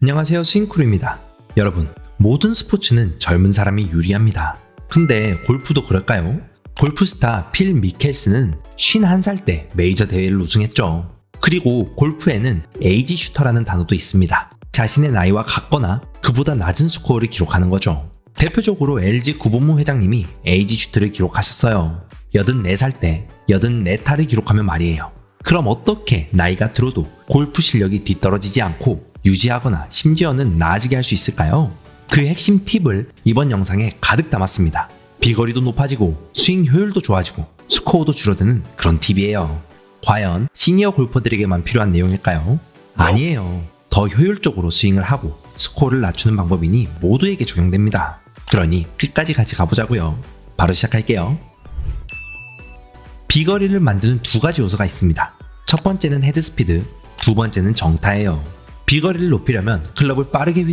안녕하세요, 스윙크루입니다. 여러분, 모든 스포츠는 젊은 사람이 유리합니다. 근데 골프도 그럴까요? 골프스타 필 미켈슨은 51살 때 메이저 대회를 우승했죠. 그리고 골프에는 에이지 슈터라는 단어도 있습니다. 자신의 나이와 같거나 그보다 낮은 스코어를 기록하는 거죠. 대표적으로 LG 구본무 회장님이 에이지 슈터를 기록하셨어요. 84살 때 84타를 기록하면 말이에요. 그럼 어떻게 나이가 들어도 골프 실력이 뒤떨어지지 않고 유지하거나 심지어는 나아지게 할 수 있을까요? 그 핵심 팁을 이번 영상에 가득 담았습니다. 비거리도 높아지고 스윙 효율도 좋아지고 스코어도 줄어드는 그런 팁이에요. 과연 시니어 골퍼들에게만 필요한 내용일까요? 아니에요. 더 효율적으로 스윙을 하고 스코어를 낮추는 방법이니 모두에게 적용됩니다. 그러니 끝까지 같이 가보자고요. 바로 시작할게요. 비거리를 만드는 두 가지 요소가 있습니다. 첫 번째는 헤드스피드, 두 번째는 정타예요. 비거리를 높이려면 클럽을 빠르게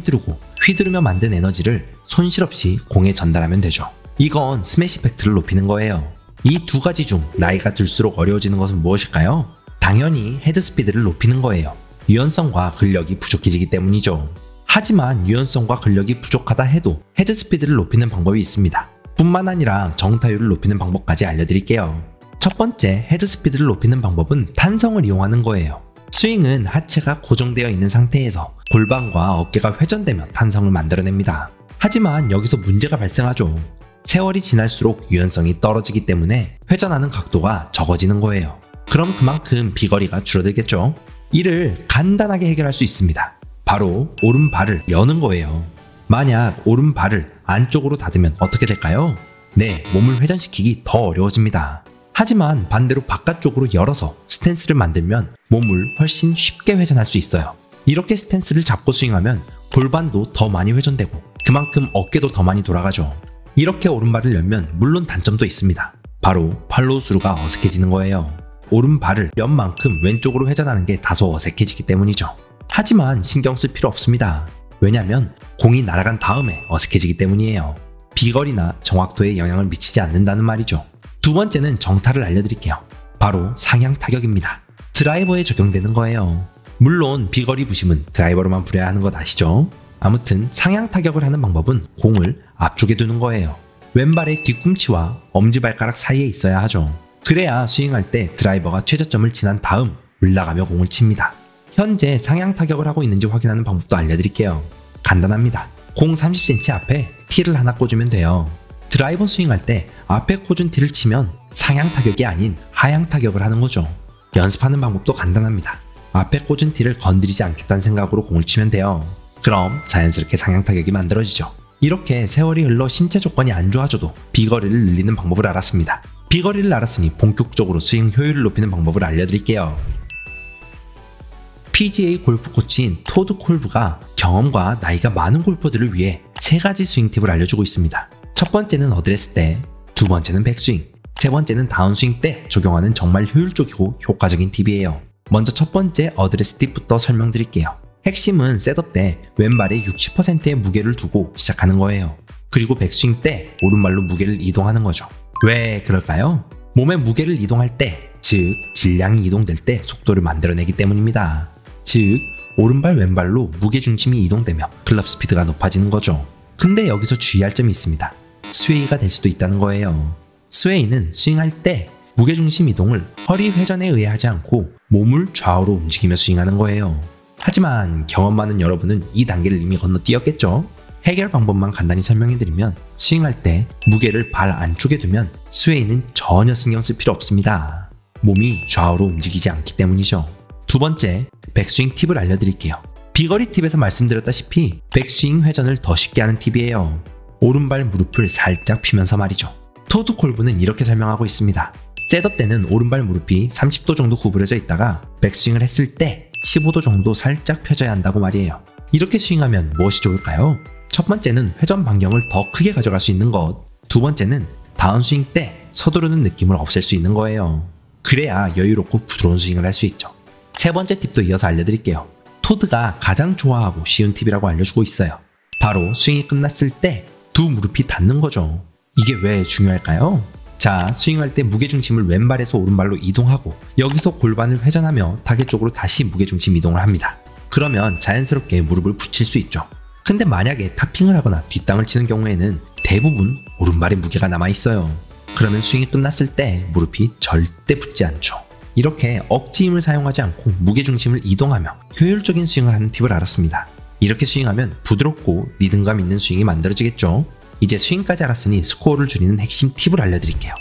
휘두르며 만든 에너지를 손실 없이 공에 전달하면 되죠. 이건 스매시 팩트를 높이는 거예요. 이 두 가지 중 나이가 들수록 어려워지는 것은 무엇일까요? 당연히 헤드스피드를 높이는 거예요. 유연성과 근력이 부족해지기 때문이죠. 하지만 유연성과 근력이 부족하다 해도 헤드스피드를 높이는 방법이 있습니다. 뿐만 아니라 정타율을 높이는 방법까지 알려드릴게요. 첫 번째 헤드스피드를 높이는 방법은 탄성을 이용하는 거예요. 스윙은 하체가 고정되어 있는 상태에서 골반과 어깨가 회전되며 탄성을 만들어냅니다. 하지만 여기서 문제가 발생하죠. 세월이 지날수록 유연성이 떨어지기 때문에 회전하는 각도가 적어지는 거예요. 그럼 그만큼 비거리가 줄어들겠죠. 이를 간단하게 해결할 수 있습니다. 바로 오른발을 여는 거예요. 만약 오른발을 안쪽으로 닫으면 어떻게 될까요? 네, 몸을 회전시키기 더 어려워집니다. 하지만 반대로 바깥쪽으로 열어서 스탠스를 만들면 몸을 훨씬 쉽게 회전할 수 있어요. 이렇게 스탠스를 잡고 스윙하면 골반도 더 많이 회전되고 그만큼 어깨도 더 많이 돌아가죠. 이렇게 오른발을 열면 물론 단점도 있습니다. 바로 팔로우 스루가 어색해지는 거예요. 오른발을 연 만큼 왼쪽으로 회전하는 게 다소 어색해지기 때문이죠. 하지만 신경 쓸 필요 없습니다. 왜냐면 공이 날아간 다음에 어색해지기 때문이에요. 비거리나 정확도에 영향을 미치지 않는다는 말이죠. 두 번째는 정타를 알려드릴게요. 바로 상향 타격입니다. 드라이버에 적용되는 거예요. 물론 비거리 부심은 드라이버로만 부려야 하는 것 아시죠? 아무튼 상향 타격을 하는 방법은 공을 앞쪽에 두는 거예요. 왼발의 뒤꿈치와 엄지발가락 사이에 있어야 하죠. 그래야 스윙할 때 드라이버가 최저점을 지난 다음 올라가며 공을 칩니다. 현재 상향 타격을 하고 있는지 확인하는 방법도 알려드릴게요. 간단합니다. 공 30cm 앞에 티를 하나 꽂으면 돼요. 드라이버 스윙할 때 앞에 꽂은 티를 치면 상향 타격이 아닌 하향 타격을 하는 거죠. 연습하는 방법도 간단합니다. 앞에 꽂은 티를 건드리지 않겠다는 생각으로 공을 치면 돼요. 그럼 자연스럽게 상향 타격이 만들어지죠. 이렇게 세월이 흘러 신체 조건이 안 좋아져도 비거리를 늘리는 방법을 알았습니다. 비거리를 알았으니 본격적으로 스윙 효율을 높이는 방법을 알려드릴게요. PGA 골프 코치인 토드 콜브가 경험과 나이가 많은 골퍼들을 위해 3가지 스윙 팁을 알려주고 있습니다. 첫 번째는 어드레스 때, 두 번째는 백스윙, 세 번째는 다운스윙 때 적용하는 정말 효율적이고 효과적인 팁이에요. 먼저 첫 번째 어드레스 팁부터 설명드릴게요. 핵심은 셋업 때 왼발에 60%의 무게를 두고 시작하는 거예요. 그리고 백스윙 때 오른발로 무게를 이동하는 거죠. 왜 그럴까요? 몸의 무게를 이동할 때, 즉 질량이 이동될 때 속도를 만들어내기 때문입니다. 즉 오른발 왼발로 무게중심이 이동되며 클럽 스피드가 높아지는 거죠. 근데 여기서 주의할 점이 있습니다. 스웨이가 될 수도 있다는 거예요. 스웨이는 스윙할 때 무게중심 이동을 허리 회전에 의해 하지 않고 몸을 좌우로 움직이며 스윙하는 거예요. 하지만 경험 많은 여러분은 이 단계를 이미 건너뛰었겠죠? 해결 방법만 간단히 설명해드리면 스윙할 때 무게를 발 안쪽에 두면 스웨이는 전혀 신경 쓸 필요 없습니다. 몸이 좌우로 움직이지 않기 때문이죠. 두 번째, 백스윙 팁을 알려드릴게요. 비거리 팁에서 말씀드렸다시피 백스윙 회전을 더 쉽게 하는 팁이에요. 오른발 무릎을 살짝 펴면서 말이죠. 토드 콜브는 이렇게 설명하고 있습니다. 셋업 때는 오른발 무릎이 30도 정도 구부려져 있다가 백스윙을 했을 때 15도 정도 살짝 펴져야 한다고 말이에요. 이렇게 스윙하면 무엇이 좋을까요? 첫 번째는 회전 반경을 더 크게 가져갈 수 있는 것, 두 번째는 다운스윙 때 서두르는 느낌을 없앨 수 있는 거예요. 그래야 여유롭고 부드러운 스윙을 할 수 있죠. 세 번째 팁도 이어서 알려드릴게요. 토드가 가장 좋아하고 쉬운 팁이라고 알려주고 있어요. 바로 스윙이 끝났을 때 두 무릎이 닿는 거죠. 이게 왜 중요할까요? 자, 스윙할 때 무게중심을 왼발에서 오른발로 이동하고 여기서 골반을 회전하며 타겟 쪽으로 다시 무게중심 이동을 합니다. 그러면 자연스럽게 무릎을 붙일 수 있죠. 근데 만약에 타핑을 하거나 뒷땅을 치는 경우에는 대부분 오른발에 무게가 남아있어요. 그러면 스윙이 끝났을 때 무릎이 절대 붙지 않죠. 이렇게 억지 힘을 사용하지 않고 무게중심을 이동하며 효율적인 스윙을 하는 팁을 알았습니다. 이렇게 스윙하면 부드럽고 리듬감 있는 스윙이 만들어지겠죠. 이제 스윙까지 알았으니 스코어를 줄이는 핵심 팁을 알려드릴게요.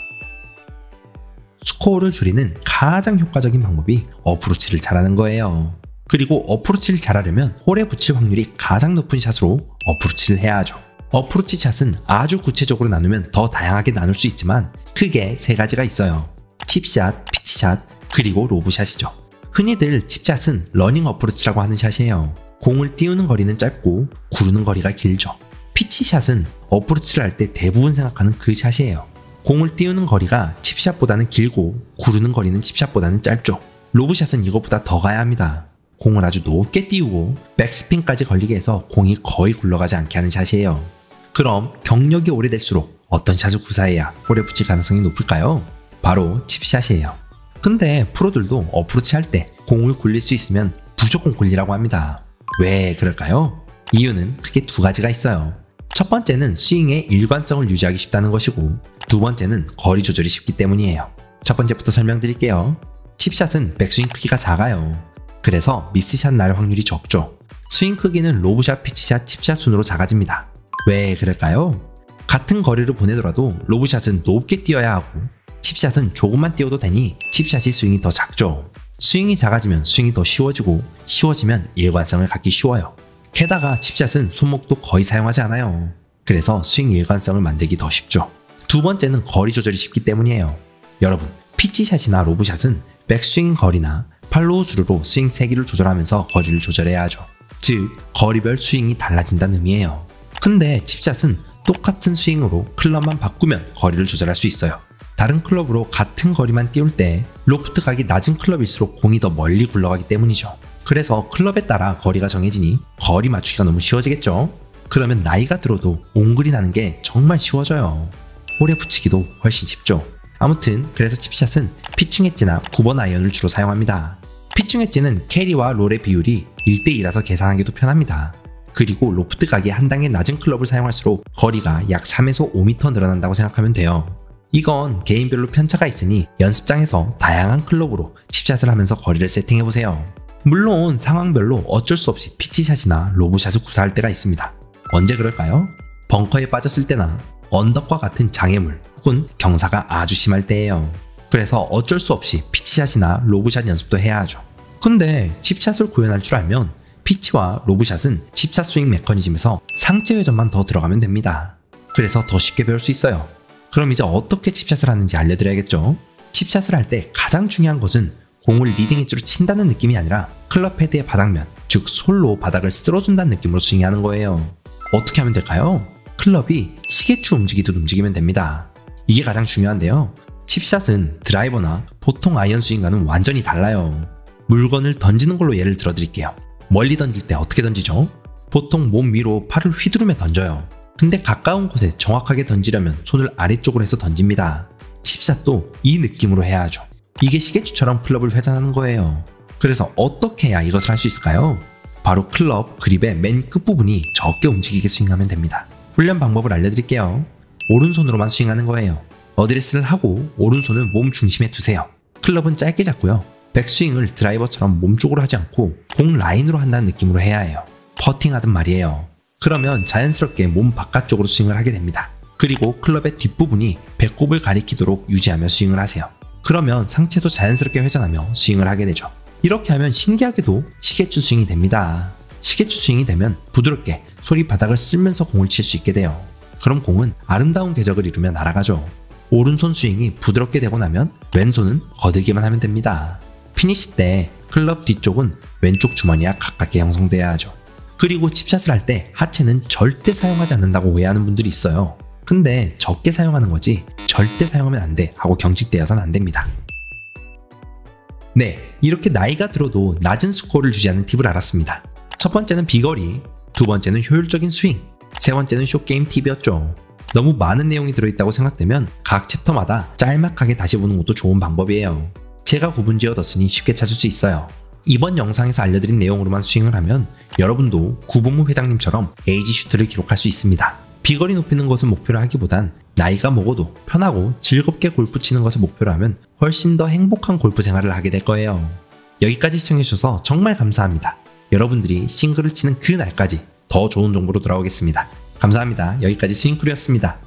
스코어를 줄이는 가장 효과적인 방법이 어프로치를 잘하는 거예요. 그리고 어프로치를 잘하려면 홀에 붙일 확률이 가장 높은 샷으로 어프로치를 해야 하죠. 어프로치 샷은 아주 구체적으로 나누면 더 다양하게 나눌 수 있지만 크게 세 가지가 있어요. 칩샷, 피치샷, 그리고 로브샷이죠. 흔히들 칩샷은 러닝 어프로치라고 하는 샷이에요. 공을 띄우는 거리는 짧고 구르는 거리가 길죠. 피치샷은 어프로치를 할 때 대부분 생각하는 그 샷이에요. 공을 띄우는 거리가 칩샷보다는 길고 구르는 거리는 칩샷보다는 짧죠. 로브샷은 이것보다 더 가야 합니다. 공을 아주 높게 띄우고 백스핀까지 걸리게 해서 공이 거의 굴러가지 않게 하는 샷이에요. 그럼 경력이 오래될수록 어떤 샷을 구사해야 홀에 붙일 가능성이 높을까요? 바로 칩샷이에요. 근데 프로들도 어프로치 할 때 공을 굴릴 수 있으면 무조건 굴리라고 합니다. 왜 그럴까요? 이유는 크게 두 가지가 있어요. 첫 번째는 스윙의 일관성을 유지하기 쉽다는 것이고 두 번째는 거리 조절이 쉽기 때문이에요. 첫 번째부터 설명드릴게요. 칩샷은 백스윙 크기가 작아요. 그래서 미스샷 날 확률이 적죠. 스윙 크기는 로브샷, 피치샷, 칩샷 순으로 작아집니다. 왜 그럴까요? 같은 거리를 보내더라도 로브샷은 높게 뛰어야 하고 칩샷은 조금만 뛰어도 되니 칩샷이 스윙이 더 작죠. 스윙이 작아지면 스윙이 더 쉬워지고 쉬워지면 일관성을 갖기 쉬워요. 게다가 칩샷은 손목도 거의 사용하지 않아요. 그래서 스윙 일관성을 만들기 더 쉽죠. 두 번째는 거리 조절이 쉽기 때문이에요. 여러분, 피치샷이나 로브샷은 백스윙 거리나 팔로우 스루로 스윙 세기를 조절하면서 거리를 조절해야 하죠. 즉, 거리별 스윙이 달라진다는 의미예요. 근데 칩샷은 똑같은 스윙으로 클럽만 바꾸면 거리를 조절할 수 있어요. 다른 클럽으로 같은 거리만 띄울 때 로프트 각이 낮은 클럽일수록 공이 더 멀리 굴러가기 때문이죠. 그래서 클럽에 따라 거리가 정해지니 거리 맞추기가 너무 쉬워지겠죠? 그러면 나이가 들어도 옹글이 나는 게 정말 쉬워져요. 홀에 붙이기도 훨씬 쉽죠. 아무튼 그래서 칩샷은 피칭 엣지나 9번 아이언을 주로 사용합니다. 피칭 엣지는 캐리와 롤의 비율이 1대2라서 계산하기도 편합니다. 그리고 로프트 각이 한 단계 낮은 클럽을 사용할수록 거리가 약 3에서 5m 늘어난다고 생각하면 돼요. 이건 개인별로 편차가 있으니 연습장에서 다양한 클럽으로 칩샷을 하면서 거리를 세팅해보세요. 물론 상황별로 어쩔 수 없이 피치샷이나 로브샷을 구사할 때가 있습니다. 언제 그럴까요? 벙커에 빠졌을 때나 언덕과 같은 장애물 혹은 경사가 아주 심할 때예요. 그래서 어쩔 수 없이 피치샷이나 로브샷 연습도 해야 하죠. 근데 칩샷을 구현할 줄 알면 피치와 로브샷은 칩샷 스윙 메커니즘에서 상체 회전만 더 들어가면 됩니다. 그래서 더 쉽게 배울 수 있어요. 그럼 이제 어떻게 칩샷을 하는지 알려드려야겠죠? 칩샷을 할 때 가장 중요한 것은 공을 리딩 엣지로 친다는 느낌이 아니라 클럽 헤드의 바닥면, 즉 솔로 바닥을 쓸어준다는 느낌으로 스윙하는 거예요. 어떻게 하면 될까요? 클럽이 시계추 움직이듯 움직이면 됩니다. 이게 가장 중요한데요. 칩샷은 드라이버나 보통 아이언 스윙과는 완전히 달라요. 물건을 던지는 걸로 예를 들어드릴게요. 멀리 던질 때 어떻게 던지죠? 보통 몸 위로 팔을 휘두르며 던져요. 근데 가까운 곳에 정확하게 던지려면 손을 아래쪽으로 해서 던집니다. 칩샷도 이 느낌으로 해야 하죠. 이게 시계추처럼 클럽을 회전하는 거예요. 그래서 어떻게 해야 이것을 할 수 있을까요? 바로 클럽 그립의 맨 끝부분이 적게 움직이게 스윙하면 됩니다. 훈련 방법을 알려드릴게요. 오른손으로만 스윙하는 거예요. 어드레스를 하고 오른손을 몸 중심에 두세요. 클럽은 짧게 잡고요. 백스윙을 드라이버처럼 몸 쪽으로 하지 않고 공 라인으로 한다는 느낌으로 해야 해요. 퍼팅하듯 말이에요. 그러면 자연스럽게 몸 바깥쪽으로 스윙을 하게 됩니다. 그리고 클럽의 뒷부분이 배꼽을 가리키도록 유지하며 스윙을 하세요. 그러면 상체도 자연스럽게 회전하며 스윙을 하게 되죠. 이렇게 하면 신기하게도 시계추 스윙이 됩니다. 시계추 스윙이 되면 부드럽게 소리 바닥을 쓸면서 공을 칠 수 있게 돼요. 그럼 공은 아름다운 궤적을 이루며 날아가죠. 오른손 스윙이 부드럽게 되고 나면 왼손은 거들기만 하면 됩니다. 피니시 때 클럽 뒤쪽은 왼쪽 주머니와 가깝게 형성돼야 하죠. 그리고 칩샷을 할 때 하체는 절대 사용하지 않는다고 오해하는 분들이 있어요. 근데 적게 사용하는 거지 절대 사용하면 안 돼 하고 경직되어서는 안 됩니다. 네, 이렇게 나이가 들어도 낮은 스코어를 유지하는 팁을 알았습니다. 첫 번째는 비거리, 두 번째는 효율적인 스윙, 세 번째는 숏게임 팁이었죠. 너무 많은 내용이 들어있다고 생각되면 각 챕터마다 짤막하게 다시 보는 것도 좋은 방법이에요. 제가 구분지어 뒀으니 쉽게 찾을 수 있어요. 이번 영상에서 알려드린 내용으로만 스윙을 하면 여러분도 구본무 회장님처럼 에이지 슈트를 기록할 수 있습니다. 비거리 높이는 것을 목표로 하기보단 나이가 먹어도 편하고 즐겁게 골프 치는 것을 목표로 하면 훨씬 더 행복한 골프 생활을 하게 될 거예요. 여기까지 시청해주셔서 정말 감사합니다. 여러분들이 싱글을 치는 그 날까지 더 좋은 정보로 돌아오겠습니다. 감사합니다. 여기까지 스윙크루였습니다.